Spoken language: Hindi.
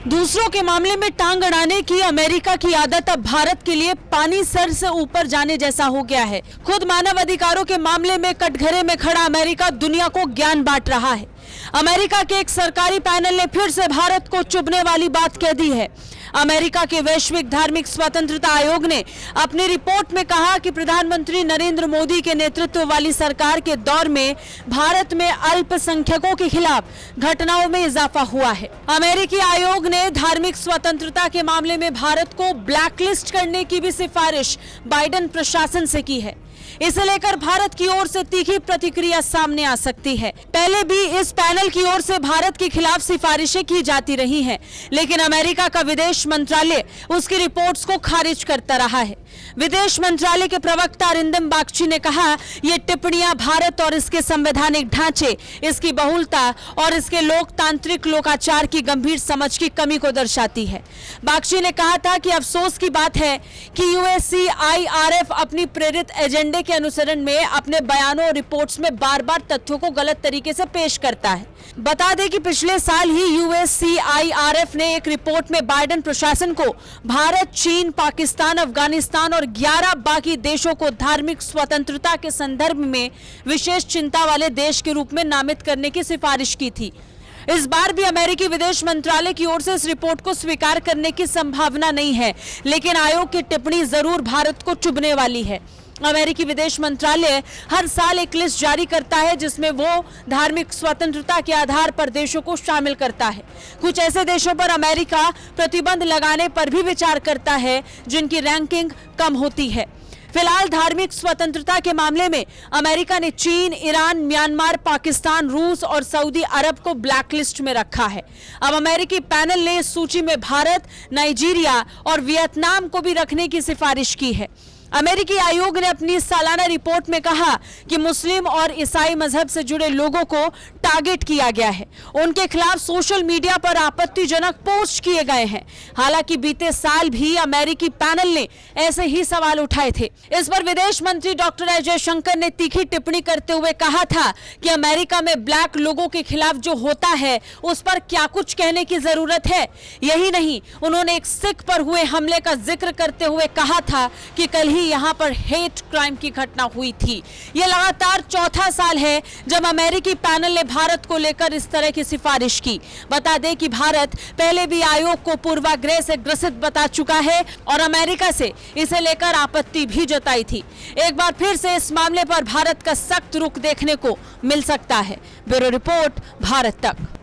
दूसरों के मामले में टांग अड़ाने की अमेरिका की आदत अब भारत के लिए पानी सर से ऊपर जाने जैसा हो गया है। खुद मानव अधिकारों के मामले में कटघरे में खड़ा अमेरिका दुनिया को ज्ञान बांट रहा है। अमेरिका के एक सरकारी पैनल ने फिर से भारत को चुभने वाली बात कह दी है। अमेरिका के वैश्विक धार्मिक स्वतंत्रता आयोग ने अपनी रिपोर्ट में कहा कि प्रधानमंत्री नरेंद्र मोदी के नेतृत्व वाली सरकार के दौर में भारत में अल्पसंख्यकों के खिलाफ घटनाओं में इजाफा हुआ है। अमेरिकी आयोग ने धार्मिक स्वतंत्रता के मामले में भारत को ब्लैकलिस्ट करने की भी सिफारिश बाइडेन प्रशासन से की है। इसे लेकर भारत की ओर से तीखी प्रतिक्रिया सामने आ सकती है। पहले भी इस पैनल की ओर से भारत के खिलाफ सिफारिशें की जाती रही हैं, लेकिन अमेरिका का विदेश मंत्रालय उसकी रिपोर्ट्स को खारिज करता रहा है। विदेश मंत्रालय के प्रवक्ता अरिंदम बागची ने कहा, ये टिप्पणियां भारत और इसके संवैधानिक ढांचे, इसकी बहुलता और इसके लोकतांत्रिक लोकाचार की गंभीर समझ की कमी को दर्शाती है। बागची ने कहा था कि अफसोस की बात है कि USCIRF अपनी प्रेरित एजेंडे के अनुसरण में अपने बयानों और रिपोर्ट्स में बार-बार तथ्यों को गलत तरीके से पेश करता है। बता दें कि पिछले साल ही USCIRF ने एक रिपोर्ट में बाइडेन प्रशासन को भारत, चीन, पाकिस्तान, अफगानिस्तान और 11 बाकी देशों को धार्मिक स्वतंत्रता के संदर्भ में विशेष चिंता वाले देश के रूप में नामित करने की सिफारिश की थी। इस बार भी अमेरिकी विदेश मंत्रालय की ओर से इस रिपोर्ट को स्वीकार करने की संभावना नहीं है, लेकिन आयोग की टिप्पणी जरूर भारत को चुभने वाली है। अमेरिकी विदेश मंत्रालय हर साल एक लिस्ट जारी करता है जिसमें वो धार्मिक स्वतंत्रता के आधार पर देशों को शामिल करता है। कुछ ऐसे देशों पर अमेरिका प्रतिबंध लगाने पर भी विचार करता है जिनकी रैंकिंग कम होती है। फिलहाल धार्मिक स्वतंत्रता के मामले में अमेरिका ने चीन, ईरान, म्यांमार, पाकिस्तान, रूस और सऊदी अरब को ब्लैकलिस्ट में रखा है। अब अमेरिकी पैनल ने इस सूची में भारत, नाइजीरिया और वियतनाम को भी रखने की सिफारिश की है। अमेरिकी आयोग ने अपनी सालाना रिपोर्ट में कहा कि मुस्लिम और ईसाई मजहब से जुड़े लोगों को टारगेट किया गया है। उनके खिलाफ सोशल मीडिया पर आपत्तिजनक पोस्ट किए गए हैं। हालांकि बीते साल भी अमेरिकी पैनल ने ऐसे ही सवाल उठाए थे। इस पर विदेश मंत्री डॉक्टर एस जयशंकर ने तीखी टिप्पणी करते हुए कहा था कि अमेरिका में ब्लैक लोगों के खिलाफ जो होता है उस पर क्या कुछ कहने की जरूरत है। यही नहीं, उन्होंने एक सिख पर हुए हमले का जिक्र करते हुए कहा था कि कल यहां पर हेट क्राइम की घटना हुई थी। यह लगातार चौथा साल है जब अमेरिकी पैनल ने भारत को लेकर इस तरह की सिफारिश की। बता दें कि भारत पहले भी आयोग को पूर्वाग्रह से ग्रसित बता चुका है और अमेरिका से इसे लेकर आपत्ति भी जताई थी। एक बार फिर से इस मामले पर भारत का सख्त रुख देखने को मिल सकता है। ब्यूरो रिपोर्ट, भारत तक।